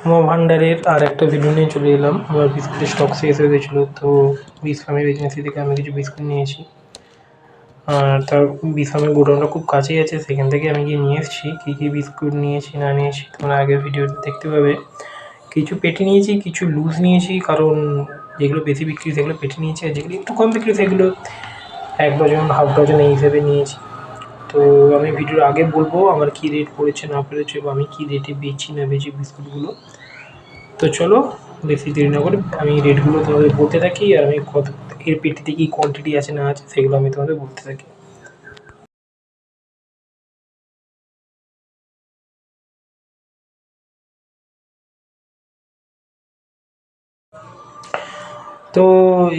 আমার ভান্ডারের আর একটা ভিডিও নিয়ে চলে এলাম। আমার বিস্কুটের স্টক শেষ হয়ে গেছিলো, তো বিসফার্মের এজেন্সি থেকে আমি কিছু বিস্কুট নিয়েছি। আর তার বিসফার্মের গোডাউনটা খুব কাছেই আছে, সেখান থেকে আমি গিয়ে নিয়ে এসেছি। কী কী বিস্কুট নিয়েছি না নিয়েছি তোমরা আগের ভিডিওতে দেখতে পাবে। কিছু পেটি নিয়েছি, কিছু লুজ নিয়েছি, কারণ যেগুলো বেশি বিক্রি সেগুলো পেটি নিয়েছি, আর যেগুলো একটু কম বিক্রি সেগুলো 1 ডজন, হাফ ডজন এই হিসেবে নিয়েছি। তো আমি ভিডিওর আগে বলবো আমার কী রেট পড়েছে না পড়েছে, বা আমি কী রেটে বেচি না বেচি বিস্কুটগুলো। তো চলো বেশি দেরি না করে আমি রেটগুলো তোমাদের বলতে থাকি, আর আমি কত এর পেটিতে কী কোয়ান্টিটি আছে না আছে সেগুলো আমি তোমাদের বলতে থাকি। তো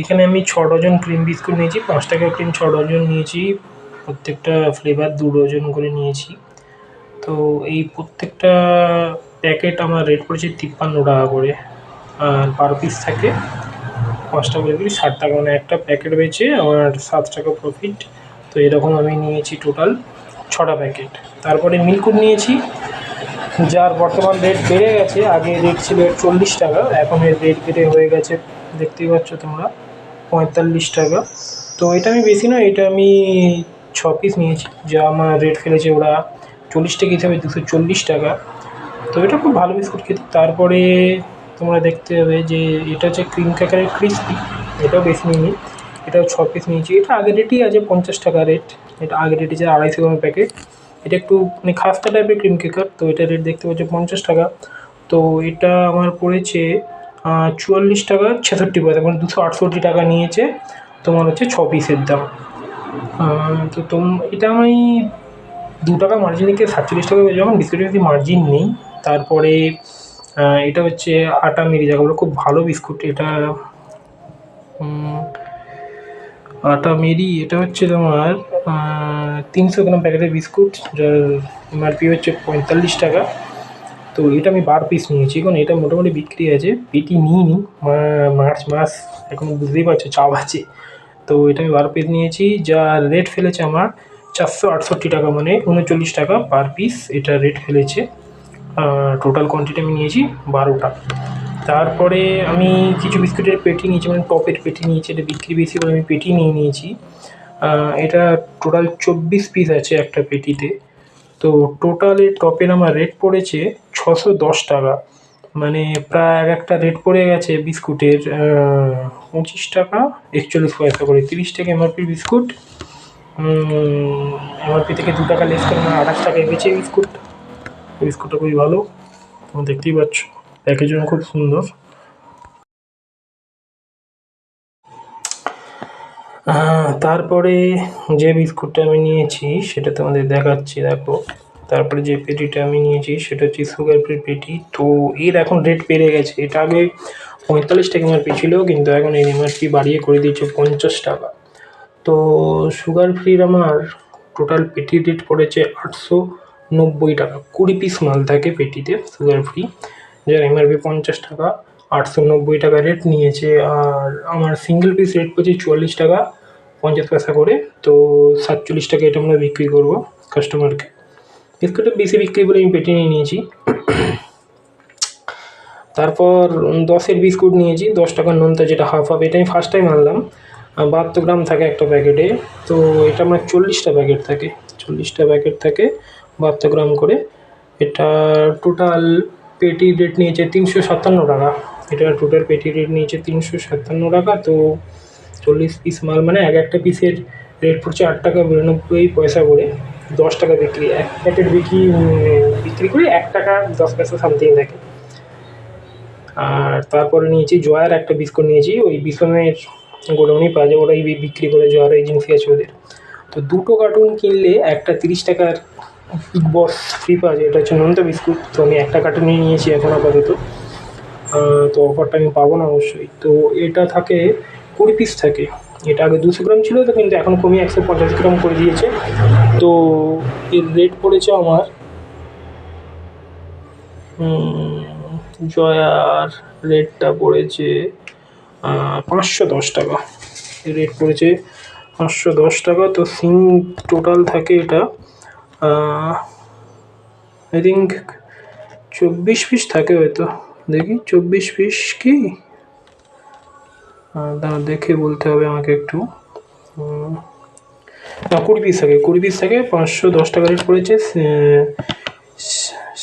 এখানে আমি 6 ডজন ক্রিম বিস্কুট নিয়েছি, 5 টাকা ক্রিম 6 ডজন নিয়েছি, প্রত্যেকটা ফ্লেভার 2 ডজন করে নিয়েছি। তো এই প্রত্যেকটা প্যাকেট আমার রেট পড়েছে 53 টাকা করে, আর 12 পিস থাকে, 5 টাকা করে 60 টাকা, মানে একটা প্যাকেট বেচে আমার 7 টাকা প্রফিট। তো এরকম আমি নিয়েছি টোটাল 6টা প্যাকেট। তারপরে মিল্কুট নিয়েছি, যার বর্তমান রেট বেড়ে গেছে। আগে রেট ছিল 40 টাকা, এখন এর রেট বেড়ে হয়ে গেছে, দেখতেই পাচ্ছ তোমরা, 45 টাকা। তো এটা আমি বেশি নয়, এটা আমি 6 পিস নিয়েছি, যা আমার রেট ফেলেছে ওরা 40 টাকা হিসাবে 240 টাকা। তো এটা খুব ভালো বিস্কুট খেতে। তারপরে তোমরা দেখতে পাবে যে এটা হচ্ছে ক্রিম ক্র্যাকারের ক্রিস্পি, এটাও বেশি নিইনি, এটাও 6 পিস নিয়েছি। এটা আগের রেটই আছে 50 টাকা রেট, এটা আগের রেট আছে 250 গ্রামের প্যাকেট। এটা একটু মানে খাস্তা টাইপের ক্রিম ক্র্যাকার, তো এটা রেট দেখতে পাচ্ছ 50 টাকা। তো এটা আমার পড়েছে 44 টাকা 66 পয়সা, মানে 268 টাকা নিয়েছে তোমার হচ্ছে 6 পিসের দাম। তো এটা আমি 2 টাকা মার্জিন রেখে 47 টাকা পেয়েছি, যখন বিস্কুটের বেশি মার্জিন নেই। তারপরে এটা হচ্ছে আটা মেরি, যাকে বলে খুব ভালো বিস্কুট এটা, আটা মেরি। এটা হচ্ছে তোমার 300 গ্রাম প্যাকেটের বিস্কুট, যার এমআরপি হচ্ছে 45 টাকা। তো এটা আমি 12 পিস নিয়েছি, কারণ এটা মোটামুটি বিক্রি আছে, পেটি নিইনি, মার্চ মাস এখন বুঝতেই পারছো চাপ আছে। তো এটা আমি 12 পিস নিয়েছি, যার রেট ফেলেছে আমার 468 টাকা, মানে 39 টাকা পার পিস এটা রেট ফেলেছে। টোটাল কোয়ান্টিটি আমি নিয়েছি 12টা। তারপরে আমি কিছু বিস্কুটের পেটি নিয়েছি, মানে টপের পেটি নিয়েছি, এটা বিক্রি বেশি বলে আমি পেটি নিয়ে নিয়েছি। এটা টোটাল 24 পিস আছে একটা পেটিতে। তো টোটালে টপের আমার রেট পড়েছে 610 টাকা, মানে প্রায় একটা রেট পড়ে গেছে বিস্কুটের 25 টাকা 41 পয়সা করে। 30 টাকা এমআরপি বিস্কুট, এমআরপি থেকে 2 টাকা লেস করে আমার 28 টাকায় বেচে বিস্কুটটা খুবই ভালো, তোমরা দেখতেই পাচ্ছ, প্যাকেজিং খুব সুন্দর। তারপরে যে বিস্কুটটা আমি নিয়েছি সেটা তোমাদের দেখাচ্ছি, দেখো। তারপরে যে পেটিটা আমি নিয়েছি সেটা হচ্ছে সুগার ফ্রি পেটি। তো এর এখন রেট বেড়ে গেছে, এটা আগে 45 টাকা এমআরপি ছিল, কিন্তু এখন এর এমআরপি বাড়িয়ে করে দিয়েছে 50 টাকা। তো সুগার ফ্রির আমার টোটাল পেটির রেট পড়েছে 890 টাকা। 20 পিস মাল থাকে পেটিতে সুগার ফ্রি, যার এমআরপি 50 টাকা, 890 টাকা রেট নিয়েছে। আর আমার সিঙ্গেল পিস রেট পড়েছে 44 টাকা 50 পয়সা করে। তো 47 টাকা এটা আমরা বিক্রি করবো কাস্টমারকে। বিস্কুটটা বেশি বিক্রি বলে আমি পেটি নিয়ে নিয়েছি। তারপর 10-এর বিস্কুট নিয়েছি, 10 টাকার নোনতা, যেটা হাফ হাফ, এটা আমি ফার্স্ট টাইম আনলাম। 72 গ্রাম থাকে একটা প্যাকেটে, তো এটা আমার 40টা প্যাকেট থাকে, 40টা প্যাকেট থাকে 72 গ্রাম করে। এটা টোটাল পেটির রেট নিয়েছে 357 টাকা, এটা টোটাল পেটির রেট নিয়েছে 357 টাকা। তো 40 পিস মাল, মানে একটা পিসের রেট পড়ছে 8 টাকা 92 পয়সা করে। 10 টাকা বিক্রি, এক প্যাকেট বিক্রি করে 1 টাকা 10 পয়সা সামথিং থাকে। আর তারপরে নিয়েছি জয়ার একটা বিস্কুট নিয়েছি, ওই বিসনের গোডাউনেই পাওয়া যায়, ওরাই বিক্রি করে, জয়ার এজেন্সি আছে ওদের। তো 2টো কার্টুন কিনলে একটা 30 টাকার বিগ বস ফ্রি পাওয়া যায়, এটা হচ্ছে নোনতা বিস্কুট। তো আমি একটা কার্টুনই নিয়েছি এখন আপাতত, তো অফারটা আমি পাবো না অবশ্যই। তো এটা থাকে 20 পিস থাকে, এটা আগে 200 গ্রাম ছিল, তো কিন্তু এখন কমিয়ে 150 গ্রাম করে দিয়েছে। তো এর রেট পড়েছে আমার জয়ার রেটটা পড়েছে 510 টাকা, এর রেট পড়েছে 510 টাকা। তো টোটাল থাকে এটা আই থিঙ্ক 24 পিস থাকে হয়তো, দেখি 24 পিস কি, দাঁড়া দেখে বলতে হবে আমাকে একটু। না 20 পিস থাকে, 20 পিস থাকে, 510 টাকা রেট পড়েছে।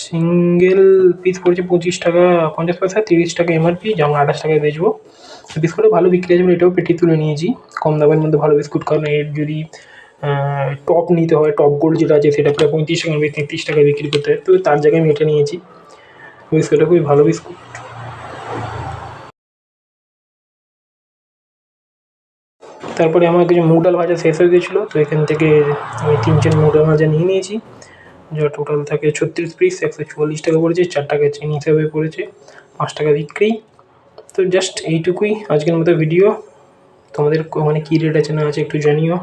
সিঙ্গেল পিস পড়েছে 25 টাকা 50 পয়সা, 30 টাকা এমআরপি, যেমন 28 টাকায় বেচবো। বিস্কুটও ভালো বিক্রি আছে, এটাও পেটি তুলে নিয়েছি। কম দামের মধ্যে ভালো বিস্কুট, কারণ এর যদি টপ নিতে হয়, টপ গোল্ড যেটা আছে সেটা প্রায় 35 টাকা 33 টাকায় বিক্রি করতে হয়, তো তার জায়গায় আমি এটা নিয়েছি। বিস্কুটটা খুবই ভালো বিস্কুট। তারপরে আমার কিছু মুগ ডাল ভাজা শেষ হয়ে গেছিলো, তো এখান থেকে আমি 3 মুগ ডাল ভাজা নিয়ে নিয়েছি, যা টোটাল থাকে 36 পিস, 144 টাকা পড়েছে। 4 টাকা চিনি হিসাবে পড়েছে, 5 টাকা বিক্রি। তো জাস্ট এইটুকুই আজকের মতো ভিডিও। তোমাদের মানে কী রেট আছে না আছে একটু জানিও।